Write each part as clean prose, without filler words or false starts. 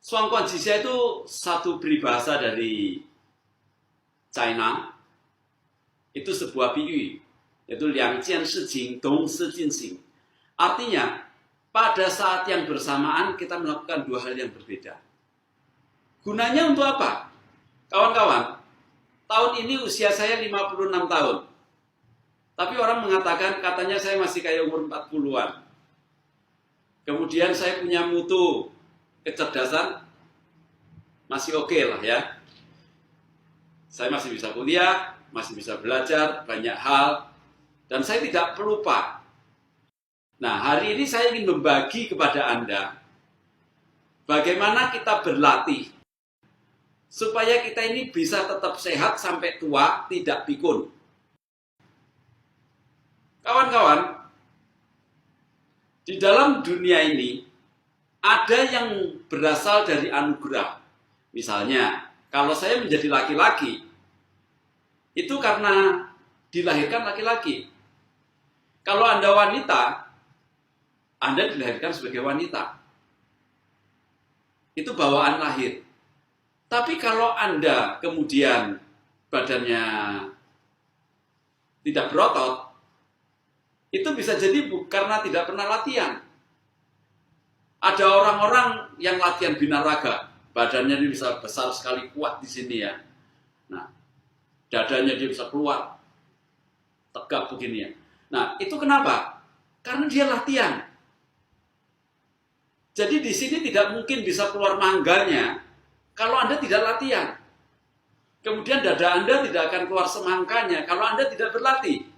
Zhuangguan Jixia itu satu peribahasa dari China. Itu sebuah biyu, yaitu Liang Jian Shi Jing, Dong Shi Jin Xing. Artinya, pada saat yang bersamaan kita melakukan dua hal yang berbeda. Gunanya untuk apa? Kawan-kawan, tahun ini usia saya 56 tahun. Tapi orang mengatakan, katanya saya masih kayak umur 40-an. Kemudian saya punya mutu kecerdasan, masih oke lah ya. Saya masih bisa kuliah, masih bisa belajar banyak hal, dan saya tidak pelupa. Nah, hari ini saya ingin membagi kepada Anda bagaimana kita berlatih supaya kita ini bisa tetap sehat sampai tua, tidak pikun. Kawan-kawan, di dalam dunia ini ada yang berasal dari anugerah. Misalnya, kalau saya menjadi laki-laki, itu karena dilahirkan laki-laki. Kalau Anda wanita, Anda dilahirkan sebagai wanita. Itu bawaan lahir. Tapi kalau Anda kemudian badannya tidak berotot, itu bisa jadi karena tidak pernah latihan. Ada orang-orang yang latihan binaraga, badannya dia bisa besar sekali, kuat di sini ya. Nah, dadanya dia bisa keluar, tegap begini ya. Nah, itu kenapa? Karena dia latihan. Jadi di sini tidak mungkin bisa keluar mangganya kalau Anda tidak latihan. Kemudian dada Anda tidak akan keluar semangkanya kalau Anda tidak berlatih.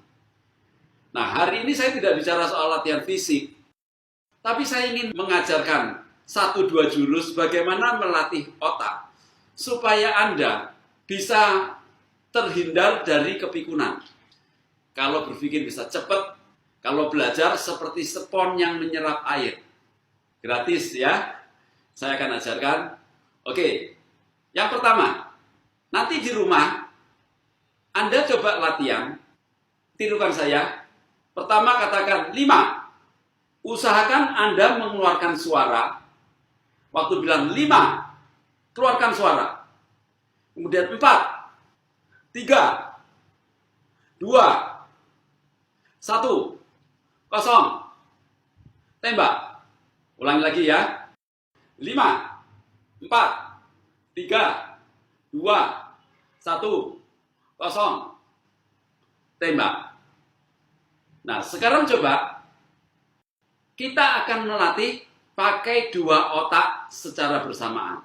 Nah, hari ini saya tidak bicara soal latihan fisik, tapi saya ingin mengajarkan 1-2 jurus bagaimana melatih otak supaya Anda bisa terhindar dari kepikunan. Kalau berpikir bisa cepat, kalau belajar seperti spons yang menyerap air. Gratis ya, saya akan ajarkan. Oke, yang pertama, nanti di rumah Anda coba latihan, tirukan saya. Pertama katakan 5. Usahakan Anda mengeluarkan suara. Waktu bilang 5, keluarkan suara. Kemudian 4, 3, 2, 1, kosong. Tembak. Ulangi lagi ya. 5, 4, 3, 2, 1, kosong. Tembak. Nah, sekarang coba kita akan melatih pakai 2 otak secara bersamaan.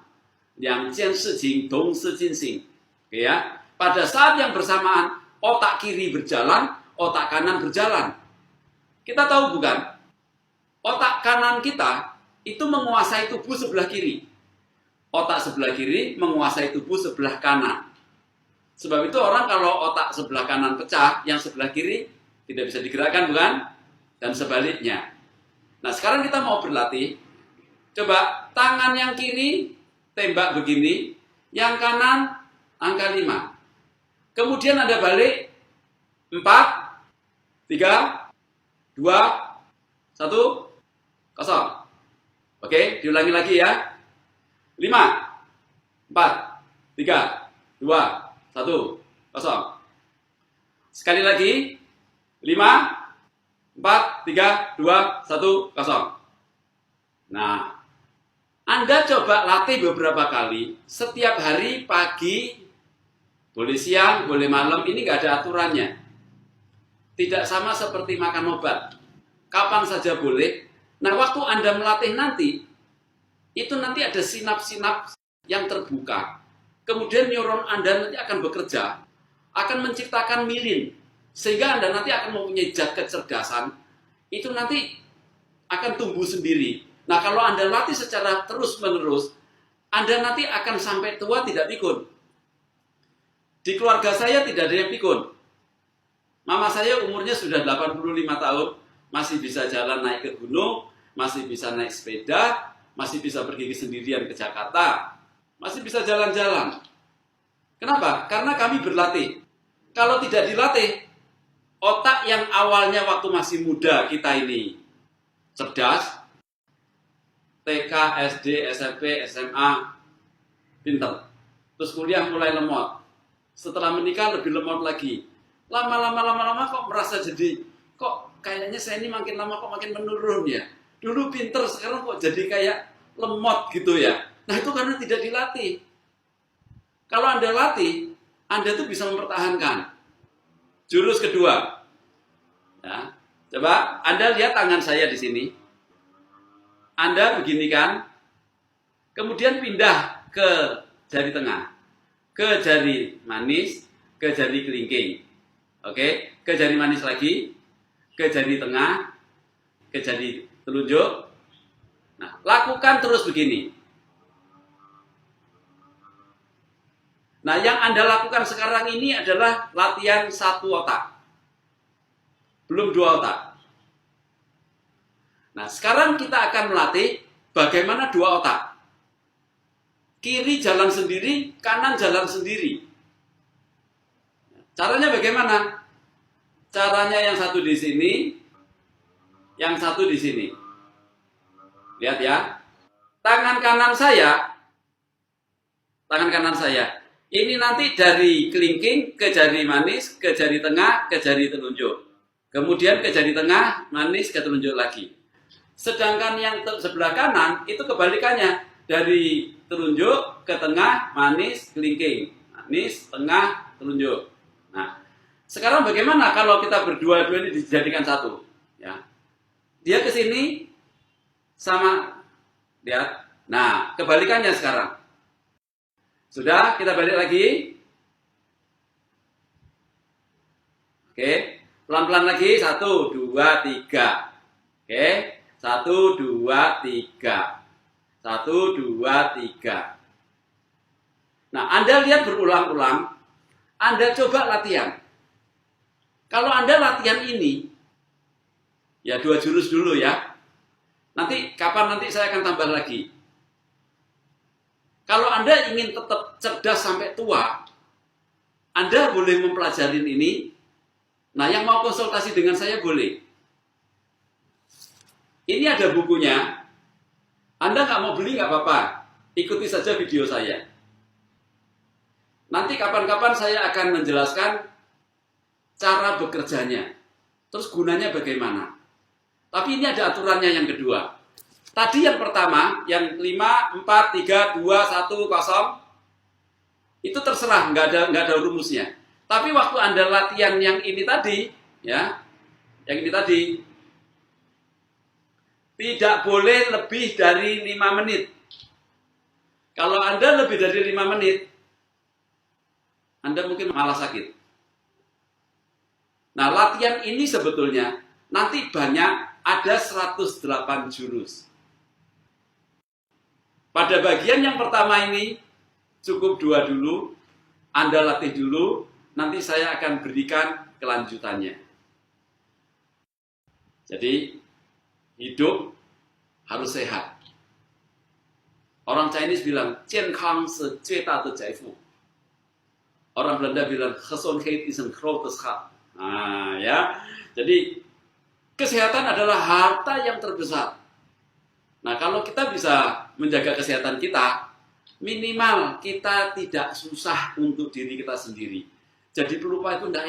Liang Jian Shi Jing, Dong Shi Jin Xing. Oke ya. Pada saat yang bersamaan, otak kiri berjalan, otak kanan berjalan. Kita tahu bukan? Otak kanan kita itu menguasai tubuh sebelah kiri. Otak sebelah kiri menguasai tubuh sebelah kanan. Sebab itu orang kalau otak sebelah kanan pecah, yang sebelah kiri tidak bisa digerakkan, bukan? Dan sebaliknya. Nah, sekarang kita mau berlatih. Coba tangan yang kiri tembak begini, yang kanan angka 5. Kemudian Anda balik 4, 3, 2, 1, kosong. Oke, diulangi lagi ya. 5, 4, 3, 2, 1, kosong. Sekali lagi. 5, 4, 3, 2, 1, kosong. Nah, Anda coba latih beberapa kali. Setiap hari pagi, boleh siang, boleh malam, ini nggak ada aturannya. Tidak sama seperti makan obat. Kapan saja boleh. Nah, waktu Anda melatih nanti, itu nanti ada sinap-sinap yang terbuka. Kemudian neuron Anda nanti akan bekerja, akan menciptakan milin. Sehingga Anda nanti akan mempunyai zat kecerdasan, itu nanti akan tumbuh sendiri. Nah, kalau Anda latih secara terus-menerus, Anda nanti akan sampai tua tidak pikun. Di keluarga saya tidak ada yang pikun. Mama saya umurnya sudah 85 tahun, masih bisa jalan naik ke gunung, masih bisa naik sepeda, masih bisa pergi sendirian ke Jakarta, masih bisa jalan-jalan. Kenapa? Karena kami berlatih. Kalau tidak dilatih, otak yang awalnya waktu masih muda kita ini cerdas, TK, SD, SMP, SMA, pinter. Terus kuliah mulai lemot. Setelah menikah lebih lemot lagi. Lama-lama kok merasa jadi, kok kayaknya saya ini makin lama kok makin menurun ya. Dulu pinter, sekarang kok jadi kayak lemot gitu ya. Nah itu karena tidak dilatih. Kalau Anda latih, Anda tuh bisa mempertahankan. Jurus kedua. Ya. Coba Anda lihat tangan saya di sini. Anda begini kan, kemudian pindah ke jari tengah, ke jari manis, ke jari kelingking. Oke, ke jari manis lagi, ke jari tengah, ke jari telunjuk. Nah, lakukan terus begini. Nah, yang Anda lakukan sekarang ini adalah latihan satu otak. Belum dua otak. Nah, sekarang kita akan melatih bagaimana dua otak. Kiri jalan sendiri, kanan jalan sendiri. Caranya bagaimana? Caranya yang satu di sini, yang satu di sini. Lihat ya. Tangan kanan saya, ini nanti dari kelingking ke jari manis, ke jari tengah, ke jari telunjuk. Kemudian ke jari tengah, manis, ke telunjuk lagi. Sedangkan yang sebelah kanan itu kebalikannya, dari telunjuk ke tengah, manis, kelingking, manis, tengah, telunjuk. Nah, sekarang bagaimana kalau kita berdua-dua ini dijadikan satu? Ya, dia ke sini sama, lihat. Nah, kebalikannya sekarang. Sudah, kita balik lagi. Oke, pelan-pelan lagi, 1, 2, 3. Oke. 1, 2, 3. 1, 2, 3. Nah, Anda lihat berulang-ulang, Anda coba latihan. Kalau Anda latihan ini, ya 2 jurus dulu ya. Nanti, kapan nanti saya akan tambah lagi. Kalau Anda ingin tetap cerdas sampai tua, Anda boleh mempelajari ini. Nah, yang mau konsultasi dengan saya boleh. Ini ada bukunya. Anda nggak mau beli nggak apa-apa. Ikuti saja video saya. Nanti kapan-kapan saya akan menjelaskan cara bekerjanya. Terus gunanya bagaimana. Tapi ini ada aturannya yang kedua. Tadi yang pertama, yang 5, 4, 3, 2, 1, 0. Itu terserah, nggak ada rumusnya. Tapi waktu Anda latihan yang ini tadi, ya, yang ini tadi, tidak boleh lebih dari 5 menit. Kalau Anda lebih dari 5 menit, Anda mungkin malah sakit. Nah, latihan ini sebetulnya nanti banyak, ada 108 jurus. Pada bagian yang pertama ini, cukup 2 dulu, Anda latih dulu, nanti saya akan berikan kelanjutannya. Jadi, hidup harus sehat. Orang Chinese bilang, 健康是最大的财富. Orang Belanda bilang, gezondheid is een grote schat. Nah, ya. Jadi, kesehatan adalah harta yang terbesar. Nah, kalau kita bisa menjaga kesehatan kita, minimal kita tidak susah untuk diri kita sendiri. Jadi pelupa itu tidak